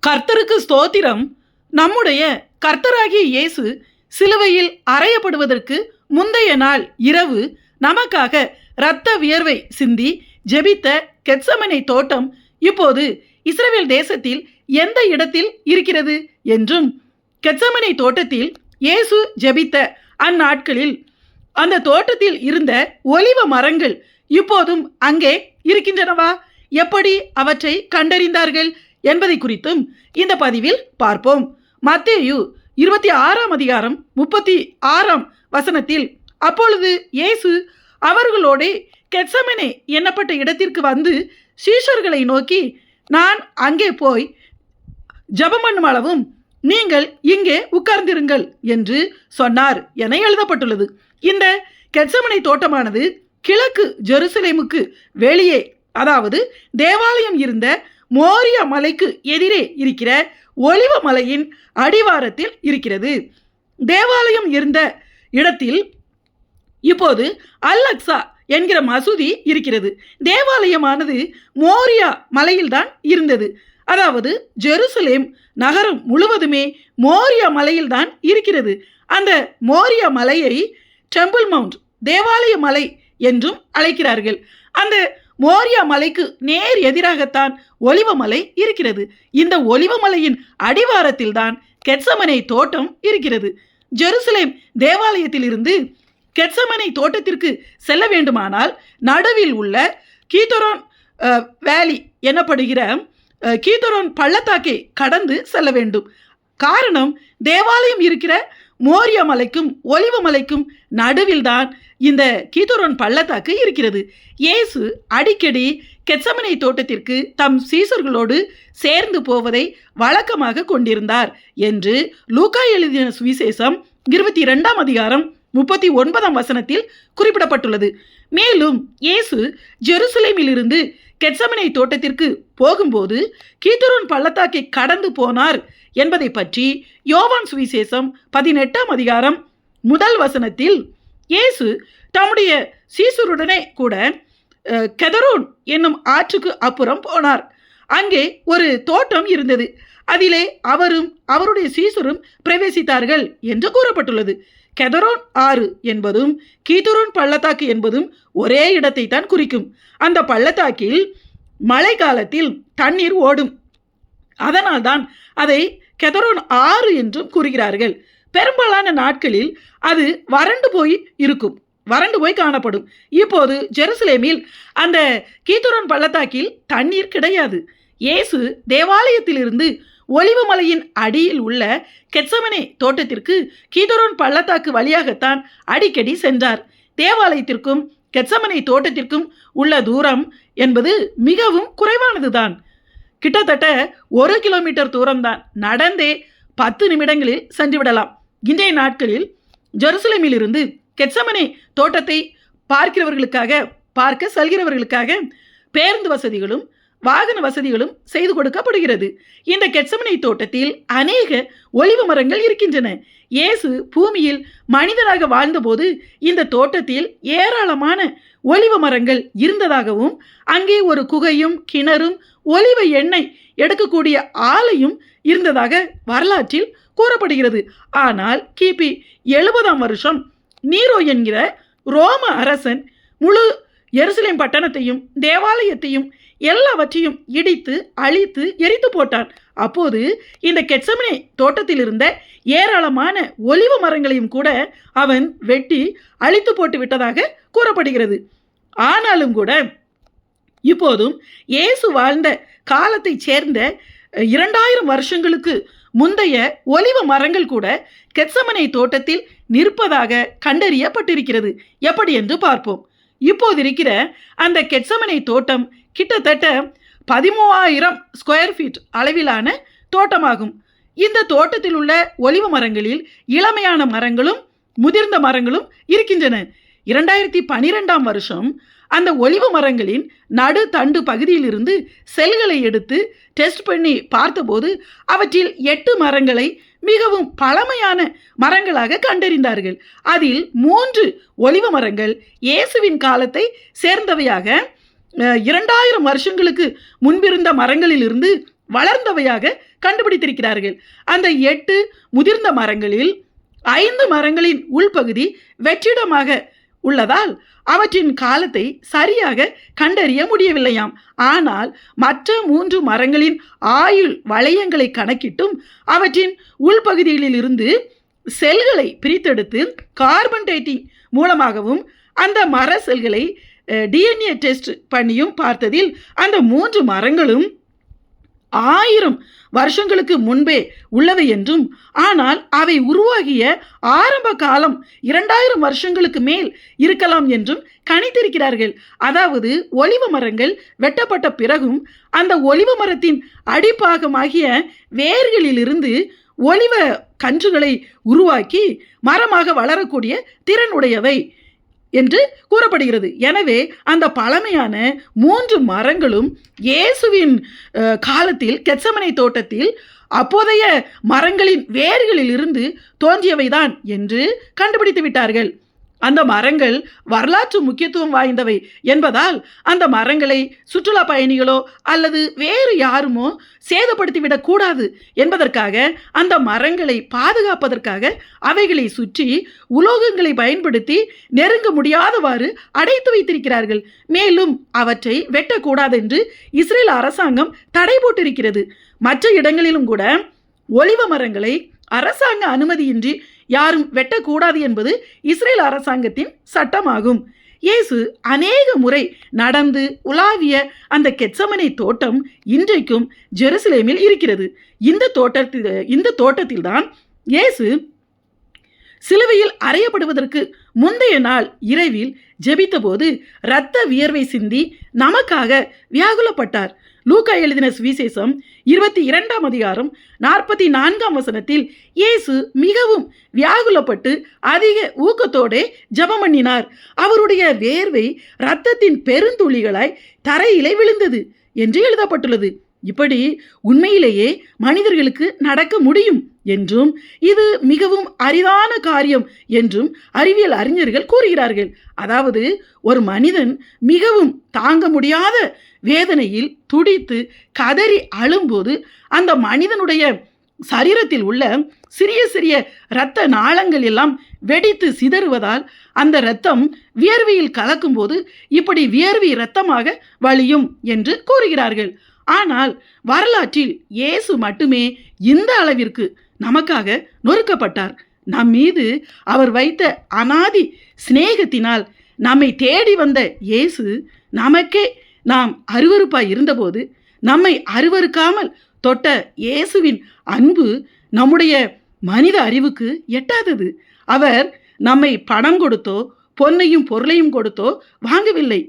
கர்த்தருக்கு ஸ்தோத்திரம். நம்முடைய கர்த்தராகிய இயேசு சிலுவையில் அறையப்படுவதற்கு முந்தைய நாள் இரவு நமக்காக இரத்த வியர்வை சிந்தி ஜெபித்த கெத்சமனே தோட்டம் இப்போது இஸ்ரவேல் தேசத்தில் எந்த இடத்தில் இருக்கிறது என்றும், கெத்சமனே தோட்டத்தில் இயேசு ஜெபித்த அந்நாட்களில் அந்த தோட்டத்தில் இருந்த ஒலிவ மரங்கள் இப்போதும் அங்கே இருக்கின்றனவா, எப்படி அவற்றை கண்டறிந்தார்கள் என்பதை குறித்தும் இந்த பதிவில் பார்ப்போம். மத்தேயு 26ஆம் அதிகாரம் 36ஆம் வசனத்தில், அப்பொழுது இயேசு அவர்களோட கெத்சமனே எண்ணப்பட்ட இடத்திற்கு வந்து சீஷர்களை நோக்கி, நான் அங்கே போய் ஜெபம் பண்ணும் அளவும் நீங்கள் இங்கே உட்கார்ந்திருங்கள் என்று சொன்னார் என எழுதப்பட்டுள்ளது. இந்த கெத்சமனே தோட்டமானது கிழக்கு ஜெருசலேமுக்கு வெளியே, அதாவது தேவாலயம் இருந்த மோரியா மலைக்கு எதிரே இருக்கிற ஒலிவ மலையின் அடிவாரத்தில் இருக்கிறது. தேவாலயம் இருந்த இடத்தில் இப்போது அல் அக்ஸா என்கிற மசூதி இருக்கிறது. தேவாலயமானது மோரியா மலையில்தான் இருந்தது. அதாவது ஜெருசலேம் நகரம் முழுவதுமே மோரியா மலையில்தான் இருக்கிறது. அந்த மோரியா மலையை டெம்பிள் மவுண்ட், தேவாலய மலை என்றும் அழைக்கிறார்கள். அந்த மோரியா மலைக்கு நேர் எதிராகத்தான் ஒலிவமலை இருக்கிறது. இந்த ஒலிவமலையின் அடிவாரத்தில் தான் கெத்சமனே தோட்டம் இருக்கிறது. ஜெருசலேம் தேவாலயத்தில் இருந்து கெத்சமனே தோட்டத்திற்கு செல்ல வேண்டுமானால் நடுவில் உள்ள கீதரோன் வேலி எனப்படுகிற கீதரோன் பள்ளத்தாக்கை கடந்து செல்ல வேண்டும். காரணம், தேவாலயம் இருக்கிற மோரியா மலைக்கும் ஒலிவ மலைக்கும் நடுவில் தான் இந்த கீதரோன் பள்ளத்தாக்கு இருக்கிறது. இயேசு அடிக்கடி கெத்சமனே தோட்டத்திற்கு தம் சீசர்களோடு சேர்ந்து போவதை வழக்கமாக கொண்டிருந்தார் என்று லூக்கா எழுதின சுவிசேஷம் 22ஆம் அதிகாரம் 39ஆம் வசனத்தில் குறிப்பிடப்பட்டுள்ளது. மேலும் இயேசு ஜெருசலேமில் இருந்து கெத்சமனே தோட்டத்திற்கு போகும்போது கீதரோன் பள்ளத்தாக்கை கடந்து போனார் என்பதை பற்றி யோவான் சுவிசேஷம் 18ஆம் அதிகாரம் 1 வசனத்தில், இயேசு தம்முடைய சீசருடனே கூட கெதரோன் என்னும் ஆற்றுக்கு அப்புறம் போனார். அங்கே ஒரு தோட்டம் இருந்தது. அதிலே அவரும் அவருடைய சீசரும் பிரவேசித்தார்கள் என்று கூறப்பட்டுள்ளது. கெதரோன் ஆறு என்பதும் கீதரோன் பள்ளத்தாக்கு என்பதும் ஒரே இடத்தை தான் குறிக்கும். அந்த பள்ளத்தாக்கில் மழை காலத்தில் தண்ணீர் ஓடும். அதனால்தான் அதை கெதரோன் ஆறு என்றும் கூறுகிறார்கள். பெரும்பாலான நாட்களில் அது வறண்டு போய் காணப்படும். இப்போது ஜெருசலேமில் அந்த கீதரோன் பள்ளத்தாக்கில் தண்ணீர் கிடையாது. இயேசு தேவாலயத்திலிருந்து ஒலிவ மலையின் அடியில் உள்ள கெத்சமனே தோட்டத்திற்கு கீதரோன் பள்ளத்தாக்கு வழியாகத்தான் அடிக்கடி சென்றார். தேவாலயத்திற்கும் கெத்சமனே தோட்டத்திற்கும் உள்ள தூரம் என்பது மிகவும் குறைவானதுதான். கிட்டத்தட்ட 1 கிலோமீட்டர் தூரம்தான். நடந்தே 10 நிமிடங்களில் சென்றுவிடலாம். இன்றைய நாட்களில் ஜெருசலேமில் இருந்து கெத்சமனே தோட்டத்தை பார்க்க செல்கிறவர்களுக்காக பேருந்து வசதிகளும் வாகன வசதிகளும் செய்து கொடுக்கப்படுகிறது. இந்த கெத்சமனே தோட்டத்தில் அநேக ஒலிவ மரங்கள் இருக்கின்றன. இயேசு பூமியில் மனிதனாக வாழ்ந்தபோது இந்த தோட்டத்தில் ஏராளமான ஒலிவ மரங்கள் இருந்ததாகவும், அங்கே ஒரு குகையும் கிணறும் ஒலிவ எண்ணெய் எடுக்கக்கூடிய ஆலையும் இருந்ததாக வரலாற்றில் கூறப்படுகிறது. ஆனால் கிபி 70ஆம் வருஷம் நீரோ என்கிற ரோம அரசன் முழு எருசலேம் பட்டணத்தையும் தேவாலயத்தையும் எல்லாவற்றையும் இடித்து அழித்து எரித்து போட்டான். அப்போது இந்த கெத்சமனே தோட்டத்தில் இருந்த ஏராளமான ஒலிவ மரங்களையும் கூட அவன் வெட்டி அழித்து போட்டு விட்டதாக கூறப்படுகிறது. ஆனாலும் கூட இப்போதும் இயேசு வாழ்ந்த காலத்தை சேர்ந்த 2000 வருஷங்களுக்கு முந்தைய ஒலிவ மரங்கள் கூட கெத்சமனே தோட்டத்தில் நிற்பதாக கண்டறியப்பட்டிருக்கிறது. எப்படி என்று பார்ப்போம். இப்போது இருக்கிற அந்த கெத்சமனே தோட்டம் கிட்டத்தட்ட 13,000 ஸ்கொயர் ஃபீட் அளவிலான தோட்டமாகும். இந்த தோட்டத்தில் உள்ள ஒலிவ மரங்களில் இளமையான மரங்களும் முதிர்ந்த மரங்களும் இருக்கின்றன. 2012ஆம் வருஷம் அந்த ஒலிவ மரங்களின் நடு தண்டு பகுதியிலிருந்து செல்களை எடுத்து டெஸ்ட் பண்ணி பார்த்தபோது அவற்றில் 8 மரங்களை மிகவும் பழமையான மரங்களாக கண்டறிந்தார்கள். அதில் 3 ஒலிவ மரங்கள் இயேசுவின் காலத்தை சேர்ந்தவையாக 2000 வருஷங்களுக்கு முன்பிருந்த மரங்களிலிருந்து வளர்ந்தவையாக கண்டுபிடித்திருக்கிறார்கள். அந்த 8 முதிர்ந்த மரங்களில் 5 மரங்களின் உள்பகுதி வெற்றிடமாக உள்ளதால் அவற்றின் காலத்தை சரியாக கண்டறிய முடியவில்லையாம். ஆனால் மற்ற 3 மரங்களின் ஆயுள் வளையங்களை கணக்கிட்டும் அவற்றின் உள்பகுதிகளில் இருந்து செல்களை பிரித்தெடுத்து கார்பன் டேட்டிங் மூலமாகவும் அந்த மர செல்களை DNA டெஸ்ட் பண்ணியும் பார்த்ததில் அந்த 3 மரங்களும் 1000 வருஷங்களுக்கு முன்பே உள்ளவை என்றும், ஆனால் அவை உருவாகிய ஆரம்ப காலம் 2000 வருஷங்களுக்கு மேல் இருக்கலாம் என்றும் கணித்திருக்கிறார்கள். அதாவது ஒலிவ மரங்கள் வெட்டப்பட்ட பிறகும் அந்த ஒலிவ மரத்தின் அடிப்பாகமாகிய வேர்களிலிருந்து ஒலிவ கன்றுகளை உருவாக்கி மரமாக வளரக்கூடிய திறனுடையவை என்று கூறப்படுகிறது. எனவே அந்த பழமையான 3 மரங்களும் இயேசுவின் காலத்தில் கெத்செமனே தோட்டத்தில் அப்போதைய மரங்களின் வேர்களில் இருந்து தோன்றியவைதான் என்று கண்டுபிடித்து விட்டார்கள். அந்த மரங்கள் வரலாற்று முக்கியத்துவம் வாய்ந்தவை என்பதால் அந்த மரங்களை சுற்றுலா பயணிகளோ அல்லது வேறு யாருமோ சேதப்படுத்திவிடக் கூடாது என்பதற்காக அந்த மரங்களை பாதுகாப்பதற்காக அவைகளை சுற்றி உலோகங்களை பயன்படுத்தி நெருங்க முடியாதவாறு அடைத்து வைத்திருக்கிறார்கள். மேலும் அவற்றை வெட்டக்கூடாது என்று இஸ்ரேல் அரசாங்கம் தடை போட்டிருக்கிறது. மற்ற இடங்களிலும் கூட ஒலிவ மரங்களை அரசாங்க அனுமதியின்றி யாரும் வெட்டக்கூடாது என்பது இஸ்ரேல் அரசாங்கத்தின் சட்டமாகும். இயேசு அநேக முறை நடந்து உலாவிய அந்த கெத்செமனே தோட்டம் இன்றைக்கும் ஜெருசலேமில் இருக்கிறது. இந்த தோட்டத்தில்தான் இயேசு சிலுவையில் அறையப்படுவதற்கு முந்தைய நாள் இரவில் ஜெபித்த போது இரத்த வியர்வை சிந்தி நமக்காக வியாகுலப்பட்டார். லூக்கா எழுதின சுவிசேஷம் 22ஆம் அதிகாரம் 44ஆம் வசனத்தில் இயேசு மிகவும் வியாகுலப்பட்டு அதிக ஊக்கத்தோடு ஜெபம் பண்ணினார். அவருடைய வேர்வை இரத்தத்தின் பெருந்துளிகளாய் தரையிலே விழுந்தது என்று எழுதப்பட்டுள்ளது. இப்படி உண்மையிலேயே மனிதர்களுக்கு நடக்க முடியும் என்றும் இது மிகவும் அரிதான காரியம் என்றும் அறிவியல் அறிஞர்கள் கூறுகிறார்கள். அதாவது ஒரு மனிதன் மிகவும் தாங்க முடியாத வேதனையில் துடித்து கதறி அழும்போது அந்த மனிதனுடைய சரீரத்தில் உள்ள சிறிய சிறிய இரத்த நாளங்கள் எல்லாம் வெடித்து சிதறுவதால் அந்த இரத்தம் வியர்வையில் கலக்கும்போது இப்படி வியர்வை இரத்தமாக வழியும் என்று கூறுகிறார்கள். ஆனால் வரலாற்றில் இயேசு மட்டுமே இந்த அளவிற்கு நமக்காக நொறுக்கப்பட்டார். நம் மீது அவர் வைத்த அநாதி சிநேகத்தினால் நம்மை தேடி வந்த இயேசு நமக்கே நாம் அருவருப்பாய் இருந்தபோது நம்மை அருவருக்காமல் தொட்ட இயேசுவின் அன்பு நம்முடைய மனித அறிவுக்கு எட்டாதது. அவர் நம்மை பணம் கொடுத்தோ பொன்னையும் பொருளையும் கொடுத்தோ வாங்கவில்லை.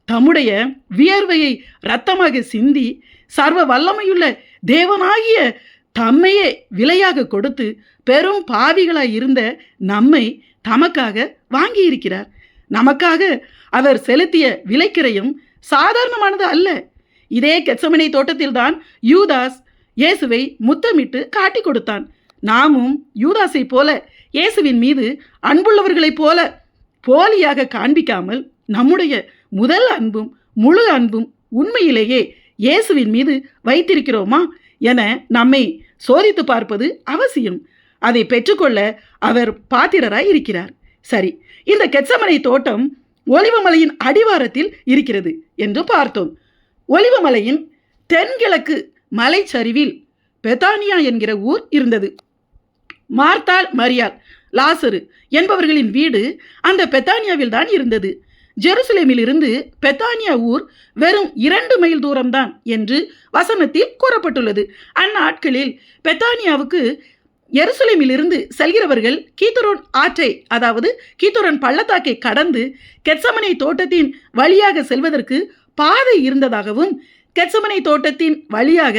தம்முடைய வியர்வையை இரத்தமாக சிந்தி சர்வ வல்லமையுள்ள தேவனாகிய தம்மையே விலையாக கொடுத்து பெரும் பாவிகளாய் இருந்த நம்மை தமக்காக வாங்கியிருக்கிறார். நமக்காக அவர் செலுத்திய விலைக்கிரயம் சாதாரணமானது அல்ல. இதே கெத்செமனே தோட்டத்தில்தான் யூதாஸ் இயேசுவை முத்தமிட்டு காட்டி கொடுத்தான். நாமும் யூதாஸை போல இயேசுவின் மீது அன்புள்ளவர்களைப் போல போலியாக காண்பிக்காமல் நம்முடைய முதல் அன்பும் முழு அன்பும் உண்மையிலேயே இயேசுவின் மீது வைத்திருக்கிறோமா என நம்மை சோதித்து பார்ப்பது அவசியம். அதை பெற்றுக்கொள்ள அவர் பாத்திரராய் இருக்கிறார். சரி, இந்த கெத்செமனே தோட்டம் ஒலிவமலையின் அடிவாரத்தில் இருக்கிறது என்று பார்த்தோம். ஒலிவமலையின் தென்கிழக்கு மலைச்சரிவில் பெத்தானியா என்கிற ஊர் இருந்தது. மார்த்தாள், மரியாள், லாசரு என்பவர்களின் வீடு அந்த பெத்தானியாவில் தான் இருந்தது. ஜெருசலேமில் இருந்து பெத்தானியா ஊர் வெறும் 2 மைல் தூரம்தான் என்று வசனத்தில் கூறப்பட்டுள்ளது. அந்நாட்களில் பெத்தானியாவுக்கு எருசலேமில் இருந்து செல்கிறவர்கள் கீதரோன் ஆற்றை, அதாவது கீதரோன் பள்ளத்தாக்கை கடந்து கெத்செமனே தோட்டத்தின் வழியாக செல்வதற்கு பாதை இருந்ததாகவும், கெத்செமனே தோட்டத்தின் வழியாக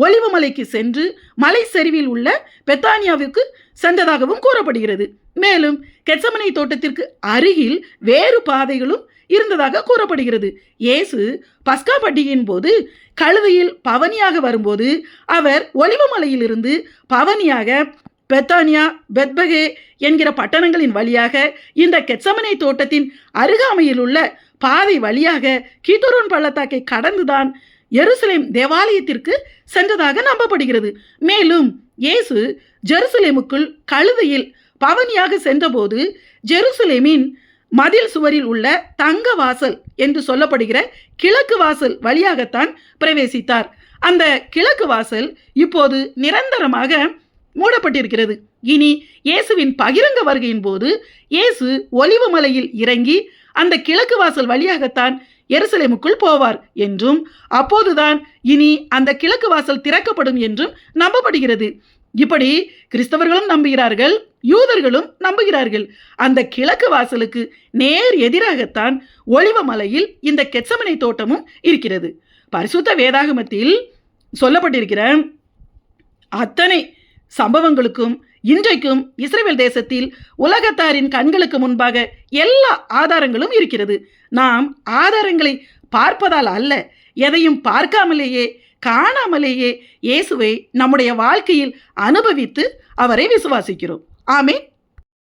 ஒலிவமலைக்கு சென்று மலை சரிவில் உள்ள பெத்தானியாவுக்கு சென்றதாகவும் கூறப்படுகிறது. மேலும் கெத்செமனே தோட்டத்திற்கு அருகில் வேறு பாதைகளும் இருந்ததாக கூறப்படுகிறது. இயேசு பஸ்கா பண்டிகையின் போது கழுதையில் பவனியாக வரும்போது அவர் ஒலிவமலையிலிருந்து பவனியாக பெத்தானியா, பெத்பகே என்கிற பட்டணங்களின் வழியாக இந்த கெத்செமனே தோட்டத்தின் அருகாமையில் உள்ள பாதை வழியாக கீதரோன் பள்ளத்தாக்கை கடந்துதான் எருசலேம் தேவாலயத்திற்கு சென்றதாக நம்பப்படுகிறது. மேலும் இயேசு ஜெருசலேமுக்குள் கழுதையில் பவனியாக சென்றபோது ஜெருசலேமின் மதில் சுவரில் உள்ள தங்க வாசல் என்று சொல்லப்படுகிற கிழக்கு வாசல் வழியாகத்தான் பிரவேசித்தார். அந்த கிழக்கு வாசல் இப்போது நிரந்தரமாக மூடப்பட்டிருக்கிறது. இனி இயேசுவின் பகிரங்க வருகையின் போது இயேசு ஒலிவு மலையில் இறங்கி அந்த கிழக்கு வாசல் வழியாகத்தான் எருசலேமுக்குள் போவார் என்றும் அப்போதுதான் இனி அந்த கிழக்கு வாசல் திறக்கப்படும் என்றும் நம்பப்படுகிறது. இப்படி கிறிஸ்தவர்களும் நம்புகிறார்கள், யூதர்களும் நம்புகிறார்கள். அந்த கிழக்கு வாசலுக்கு நேர் எதிராகத்தான் ஒலிவ மலையில் இந்த கெத்சமனே தோட்டமும் இருக்கிறது. பரிசுத்த வேதாகமத்தில் சொல்லப்பட்டிருக்கிற அத்தனை சம்பவங்களுக்கும் இன்றைக்கும் இஸ்ரவேல் தேசத்தில் உலகத்தாரின் கண்களுக்கு முன்பாக எல்லா ஆதாரங்களும் இருக்கிறது. நாம் ஆதாரங்களை பார்ப்பதால் அல்ல, எதையும் பார்க்காமலேயே காணாமலேயே இயேசுவை நம்முடைய வாழ்க்கையில் அனுபவித்து அவரை விசுவாசிக்கிறோம். ஆமென்.